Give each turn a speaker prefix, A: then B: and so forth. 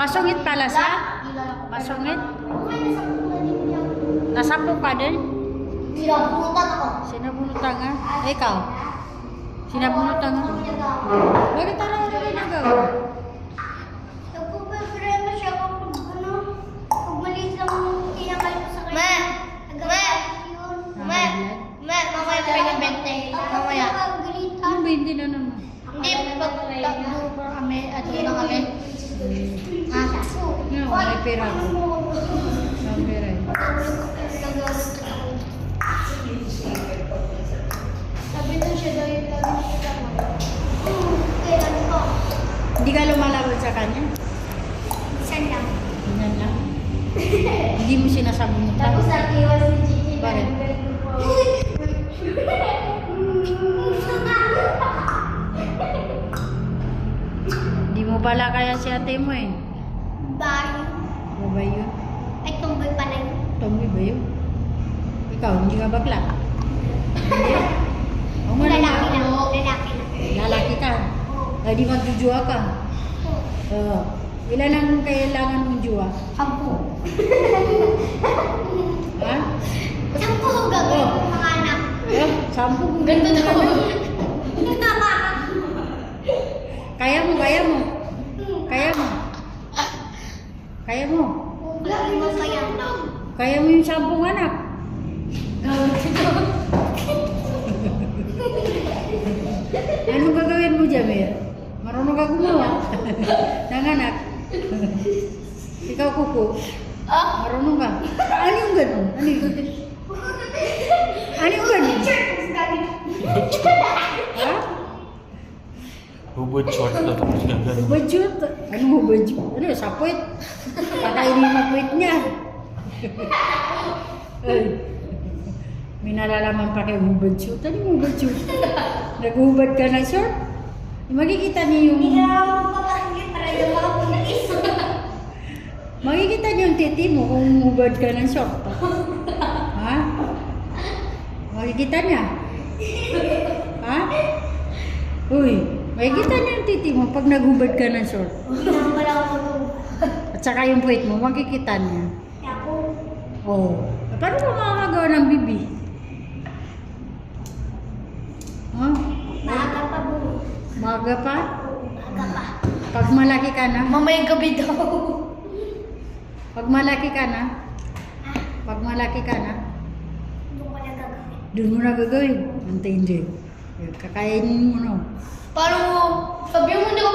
A: Masungit pala siya? Masungit? Nasampung ka din?
B: Sinabunutan ako.
A: Sinabunutan nga? Ikaw? Sinabunutan nga? Bakit talaga rin nagawa?
B: Nagpo-problema siya kapag pag maliit lang yung tinakal ko sa kanya. Mamaya pa yung bente. Mamaya.
A: Ano ba hindi na naman?
B: Hindi, pag takbo pa kami at doon na kami.
A: No, may pera ko. May pera eh.
B: Sabi doon siya daw yung lagi siya kailan ko?
A: Hindi ka lumalaban sa kanya?
B: Isan lang.
A: Ganyan lang. Hindi mo sinasabunutan.
B: Tapos nag-iwas si Gigi.
A: Bakit? Hindi mo pala kaya si ate mo eh.
B: Bye.
A: Ano ba yun?
B: Ay, tumboy pala yun.
A: Tomboy ba yun? Ikaw, hindi ka bakla? Hindi. Oo nga
B: Lalaki
A: naman.
B: lang. Lalaki lang.
A: Lalaki ka.
B: Oo.
A: Ay, di magjujuwa ka. Oo. Ilan ang kailangan mong juwa?
B: 10.
A: Ha?
B: 10 gagawin ko mga anak.
A: Eh, 10 kung
B: Ganito
A: ganito
B: na ako.
A: Kaya mo, kaya mo. Kaya mo. Kaya mo.
B: Lagi mo kaya.
A: Kaya mo yung 10 anak. Anong gagawin mo, Jamir? Marunong ka gumawa. Ng anak. Ikaw, Kuko. Marunong ka. Ano yung ganun? Ano yung ganun? Ano yung ganun? Ha?
C: Hubod short na tapos gagano.
A: Hubad-shoot. Ano hubad-shoot? Ano yung sapwit? Patayin yung mapwit niya. Ay. May nalalaman pa kayo hubad-shoot. Ano yung hubad-shoot? Naghubad ka na short? Makikita niyo yung...
B: Hindi na ako papakinggan para yung mga pulis.
A: Makikita niyo yung titi mo kung hubad ka ng short. Ha? Makikita niya? Ha? Uy, makikita niyo yung titi mo pag naghubad ka ng short.
B: Hindi na pala ako
A: At saka yung puwit mo, makikita niya.
B: Ako.
A: Oo. Paano mo makakagawa ng bibi? Ha?
B: Maaga pa po.
A: Maga pa?
B: Maaga pa.
A: Pag malaki ka na?
B: Mamayang gabi daw.
A: Pag malaki ka na? Pag malaki ka na?
B: Doon ko na gagawin.
A: Doon mo na gagawin. Antay hindi. Kakainin mo no.
B: Paano mo? Sabi mo hindi ko